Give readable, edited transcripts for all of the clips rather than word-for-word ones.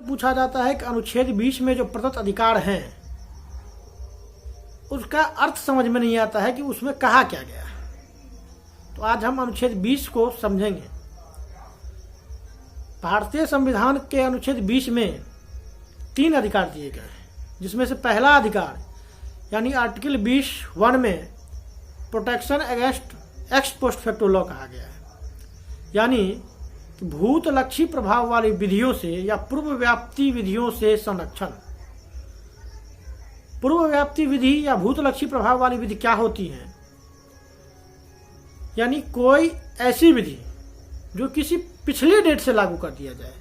पूछा जाता है कि अनुच्छेद 20 में जो प्रदत्त अधिकार हैं उसका अर्थ समझ में नहीं आता है कि उसमें कहा क्या गया है। तो आज हम अनुच्छेद 20 को समझेंगे। भारतीय संविधान के अनुच्छेद 20 में 3 अधिकार दिए गए हैं, जिसमें से पहला अधिकार यानी आर्टिकल 20(1) में protection against x post facto law कहा गया है, यानी भूतलक्षी प्रभाव वाली विधियों से या पूर्व व्याप्ति विधियों से संरक्षण। पूर्व व्याप्ति विधि या भूतलक्षी प्रभाव वाली विधि क्या होती है? यानी कोई ऐसी विधि जो किसी पिछले डेट से लागू कर दिया जाए,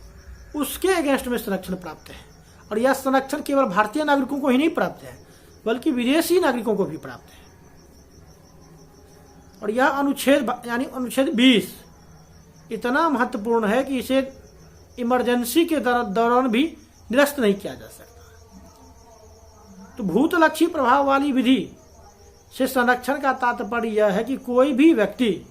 उसके अगेंस्ट में संरक्षण प्राप्त है। और यह संरक्षण केवल भारतीय नागरिकों को ही नहीं प्राप्त है, बल्कि विदेशी नागरिकों को भी प्राप्त है। और यह अनुच्छेद यानी अनुच्छेद 20 इतना महत्वपूर्ण है कि इसे इमरजेंसी के दौरान भी निरस्त नहीं किया जा सकता। तो भूतलक्षी प्रभाव वाली विधि से संरक्षण का तात्पर्य यह है कि कोई भी व्यक्ति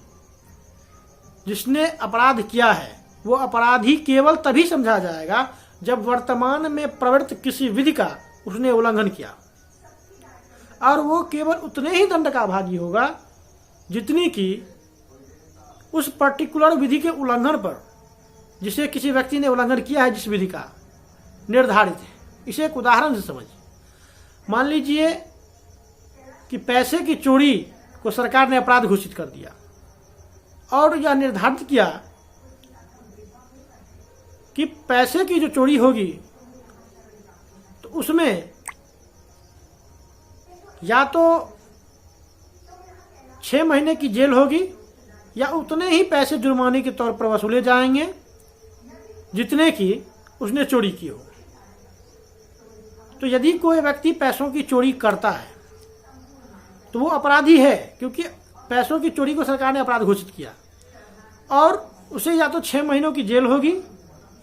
जिसने अपराध किया है वो अपराधी केवल तभी समझा जाएगा जब वर्तमान में प्रवृत्त किसी विधि का उसने उल्लंघन किया, और वो केवल उतने ही दंड का भागी होगा जितनी कि उस पर्टिकुलर विधि के उल्लंघन पर, जिसे किसी व्यक्ति ने उल्लंघन किया है, जिस विधि का निर्धारित है। इसे एक उदाहरण से समझिए। मान लीजिए कि पैसे की चोरी को सरकार ने अपराध घोषित कर दिया और यह निर्धारित किया कि पैसे की जो चोरी होगी तो उसमें या तो 6 महीने की जेल होगी या उतने ही पैसे जुर्माने के तौर पर वसूले जाएंगे जितने की उसने चोरी की हो। तो यदि कोई व्यक्ति पैसों की चोरी करता है तो वो अपराधी है, क्योंकि पैसों की चोरी को सरकार ने अपराध घोषित किया, और उसे या तो 6 महीनों की जेल होगी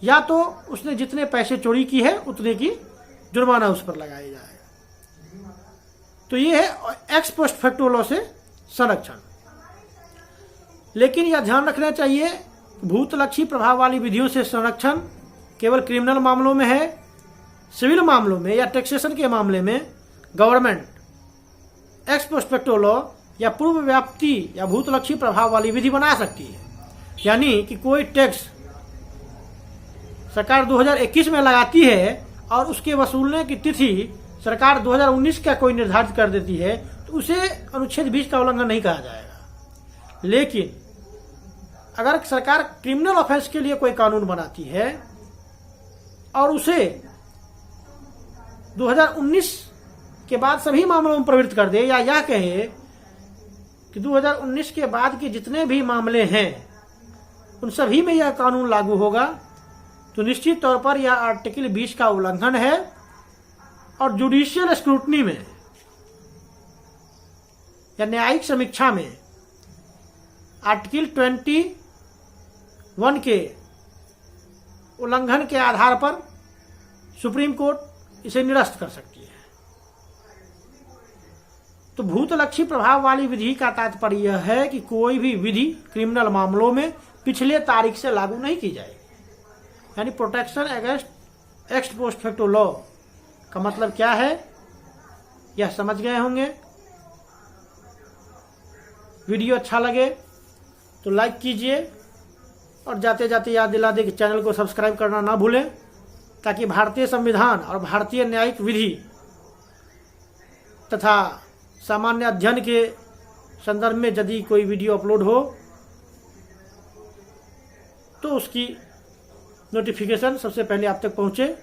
या तो उसने जितने पैसे चोरी की है उतने की जुर्माना उस पर लगाया जाएगा। तो ये है एक्स पोस्ट फैक्टो लॉ से संरक्षण। लेकिन यह ध्यान रखना चाहिए, भूतलक्षी प्रभाव वाली विधियों से संरक्षण केवल क्रिमिनल मामलों में है। सिविल मामलों में या टैक्सेशन के मामले में government x post facto law या पूर्व व्याप्ति या भूतलक्षी प्रभाव वाली विधि बना सकती है। यानी कि कोई टैक्स सरकार 2021 में लगाती है और उसके वसूलने की तिथि सरकार 2019 का कोई निर्धारित कर देती है, तो उसे अनुच्छेद 20 का उल्लंघन नहीं कहा जाएगा। लेकिन अगर सरकार क्रिमिनल ऑफेंस के लिए कोई कानून बनाती है और उसे 2019 के बाद सभी मामलों में प्रवृत्त कर दे, या यह कहे कि 2019 के बाद के जितने भी मामले हैं उन सभी में यह कानून लागू होगा, तो निश्चित तौर पर यह आर्टिकल 20 का उल्लंघन है। और जुडिशियल स्क्रूटनी में या न्यायिक समीक्षा में आर्टिकल 21 के उल्लंघन के आधार पर सुप्रीम कोर्ट इसे निरस्त कर सकती है। तो भूतलक्षी प्रभाव वाली विधि का तात्पर्य यह है कि कोई भी विधि क्रिमिनल मामलों में पिछले तारीख से लागू नहीं की जाएगी। यानी protection against x post facto law का मतलब क्या है, यह समझ गए होंगे। वीडियो अच्छा लगे तो लाइक कीजिए और जाते जाते याद दिला दे कि चैनल को सब्सक्राइब करना ना भूलें, ताकि भारतीय संविधान और भारतीय न्यायिक विधि तथा सामान्य अध्ययन के संदर्भ में यदि कोई वीडियो अपलोड हो तो उसकी नोटिफिकेशन सबसे पहले आप तक पहुंचे।